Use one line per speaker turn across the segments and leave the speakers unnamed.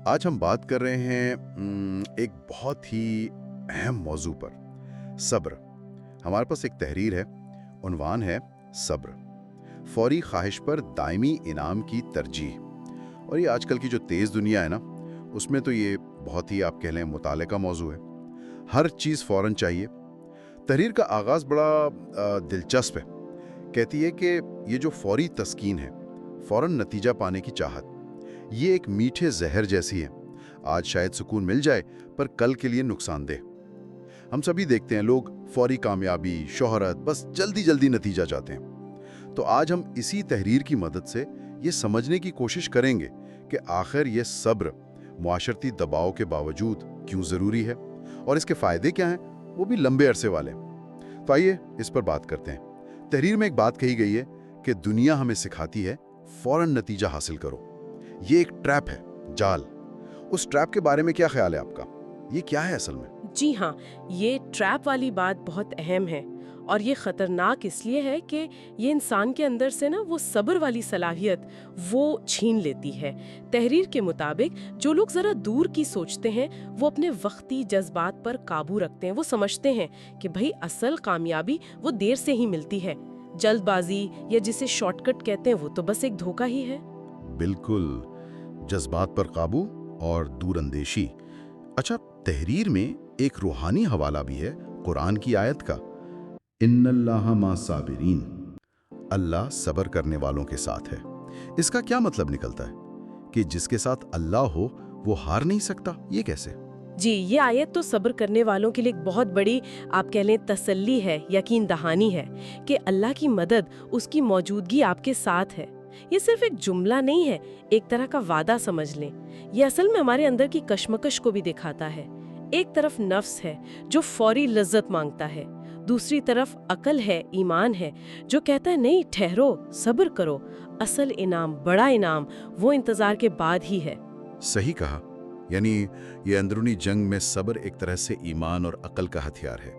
आज हम बात कर रहे हैं एक बहुत ही अहम मौजू पर, सब्र। हमारे पास एक तहरीर है, उन्वान है सब्र, फौरी ख्वाहिश पर दायमी इनाम की तरजीह। और ये आजकल की जो तेज़ दुनिया है ना, उसमें तो ये बहुत ही आप कह लें मुताले का मौजू है। हर चीज़ फ़ौरन चाहिए। तहरीर का आगाज़ बड़ा दिलचस्प है। कहती है कि ये जो फौरी तस्कीन है, फ़ौरन नतीजा पाने की चाहत, ये एक मीठे जहर जैसी है। आज शायद सुकून मिल जाए, पर कल के लिए नुकसानदेह। हम सभी देखते हैं, लोग फौरी कामयाबी, शोहरत, बस जल्दी जल्दी नतीजा चाहते हैं। तो आज हम इसी तहरीर की मदद से ये समझने की कोशिश करेंगे कि आखिर ये सब्र मुआशरती दबाव के बावजूद क्यों ज़रूरी है और इसके फ़ायदे क्या हैं, वो भी लंबे अरसे वाले। तो आइए इस पर बात करते हैं। तहरीर में एक बात कही गई है कि दुनिया हमें सिखाती है फ़ौरन नतीजा हासिल करो। ये एक ट्रैप है, जाल। उस ट्रैप के बारे में क्या ख्याल है आपका? ये क्या है असल में?
जी हाँ, ये ट्रैप वाली बात बहुत अहम है और ये खतरनाक इसलिए है कि ये इंसान के अंदर से ना वो सब्र वाली सलाहियत वो छीन लेती है। तहरीर के मुताबिक जो लोग जरा दूर की सोचते हैं, वो अपने वक्ती जज्बात पर काबू रखते हैं। वो समझते हैं कि भाई असल कामयाबी वो देर से ही मिलती है। जल्दबाजी या जिसे शॉर्टकट कहते हैं, वो तो बस एक धोखा ही है।
बिल्कुल, जज्बात पर काबू और दूरअंदेशी। अच्छा, तहरीर में एक रूहानी हवाला भी है कुरान की आयत का, इन्नल्लाहा मा साबिरीन, अल्लाह सब्र करने वालों के साथ है। इसका क्या मतलब निकलता है कि जिसके साथ अल्लाह हो वो हार नहीं सकता? ये कैसे?
जी, ये आयत तो सब्र करने वालों के लिए एक बहुत बड़ी आप कह लें तसल्ली है, यकीन दहानी है कि अल्लाह की मदद, उसकी मौजूदगी आपके साथ है। ये सिर्फ एक जुमला नहीं है, एक तरह का वादा समझ लें। ये असल में हमारे अंदर की कश्मकश को भी दिखाता है। एक तरफ नफ्स है जो फौरी लज्जत मांगता है, दूसरी तरफ अकल है, ईमान है जो कहता है नहीं, ठहरो, सब्र करो, असल इनाम, बड़ा इनाम वो इंतजार के बाद ही है।
सही कहा। यानी ये अंदरूनी जंग में सब्र एक तरह से ईमान और अकल का हथियार है।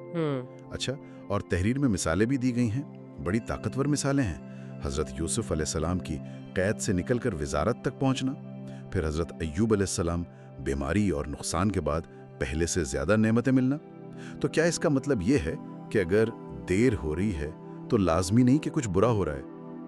अच्छा, और तहरीर में मिसालें भी दी गई हैं, बड़ी ताकतवर मिसालें हैं। हज़रत यूसुफ अलैहिस्सलाम की कैद से निकलकर विजारत तक पहुंचना, फिर हज़रत अय्यूब अलैहिस्सलाम बीमारी और नुकसान के बाद पहले से ज़्यादा नेमतें मिलना। तो क्या इसका मतलब ये है कि अगर देर हो रही है तो लाजमी नहीं कि कुछ बुरा हो रहा है,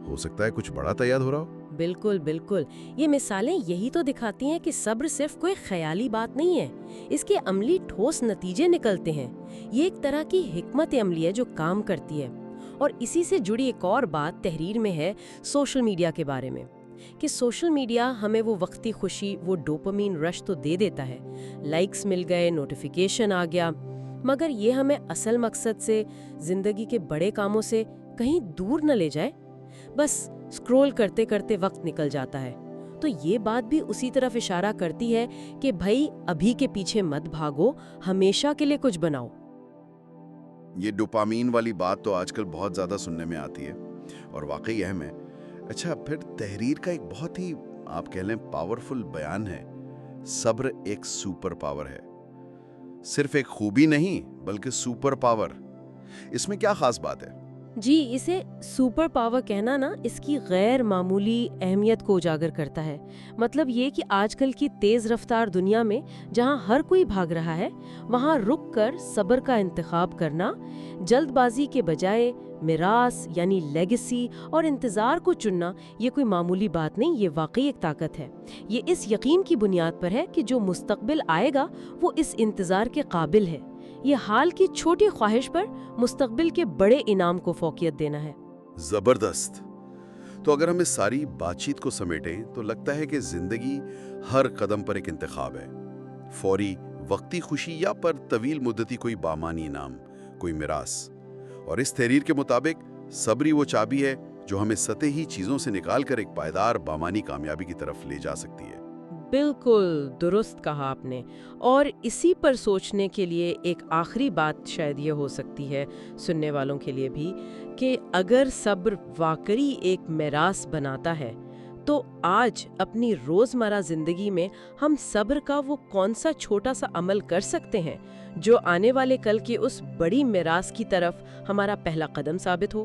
हो सकता है कुछ बड़ा तैयार हो रहा हो?
बिल्कुल बिल्कुल, ये मिसालें यही तो दिखाती हैं कि सब्र सिर्फ कोई ख्याली बात नहीं है, इसके अमली ठोस नतीजे निकलते हैं। ये एक तरह की हिकमत अमली है जो काम करती है। और इसी से जुड़ी एक और बात तहरीर में है सोशल मीडिया के बारे में, कि सोशल मीडिया हमें वो वक्ती खुशी, वो डोपामीन रश तो दे देता है, लाइक्स मिल गए, नोटिफिकेशन आ गया, मगर ये हमें असल मकसद से, जिंदगी के बड़े कामों से कहीं दूर न ले जाए। बस स्क्रॉल करते करते वक्त निकल जाता है। तो ये बात भी उसी तरफ इशारा करती है कि भाई अभी के पीछे मत भागो, हमेशा के लिए कुछ बनाओ।
ये डोपामीन वाली बात तो आजकल बहुत ज़्यादा सुनने में आती है और वाकई अहम है। अच्छा, फिर तहरीर का एक बहुत ही आप कह लें पावरफुल बयान है, सब्र एक सुपर पावर है। सिर्फ एक खूबी नहीं बल्कि सुपर पावर। इसमें क्या खास बात है?
जी, इसे सुपर पावर कहना ना इसकी गैर मामूली अहमियत को उजागर करता है। मतलब ये कि आजकल की तेज़ रफ्तार दुनिया में जहाँ हर कोई भाग रहा है, वहाँ रुक कर सब्र का इंतखाब करना, जल्दबाजी के बजाय मिरास यानी लेगेसी और इंतज़ार को चुनना, ये कोई मामूली बात नहीं, ये वाकई एक ताकत है। ये इस यकीन की बुनियाद पर है कि जो मुस्तकबिल आएगा वो इस इंतज़ार के काबिल है। ये हाल की छोटी ख्वाहिश पर मुस्तकबिल के बड़े इनाम को फौकियत देना है।
जबरदस्त। तो अगर हम इस सारी बातचीत को समेटें तो लगता है कि जिंदगी हर कदम पर एक इंतखाब है, फौरी वक्ती खुशी या पर तवील मुद्दती कोई बामानी इनाम, कोई मिरास। और इस तहरीर के मुताबिक सब्र वो चाबी है जो हमें सतही चीजों से निकाल कर एक पायदार बामानी कामयाबी की तरफ ले जा सकती है।
बिल्कुल दुरुस्त कहा आपने। और इसी पर सोचने के लिए एक आखिरी बात शायद ये हो सकती है सुनने वालों के लिए भी, कि अगर सब्र वाकई एक मिरास बनाता है, तो आज अपनी रोज़मर्रा ज़िंदगी में हम सब्र का वो कौन सा छोटा सा अमल कर सकते हैं जो आने वाले कल की उस बड़ी मिरास की तरफ हमारा पहला कदम साबित हो।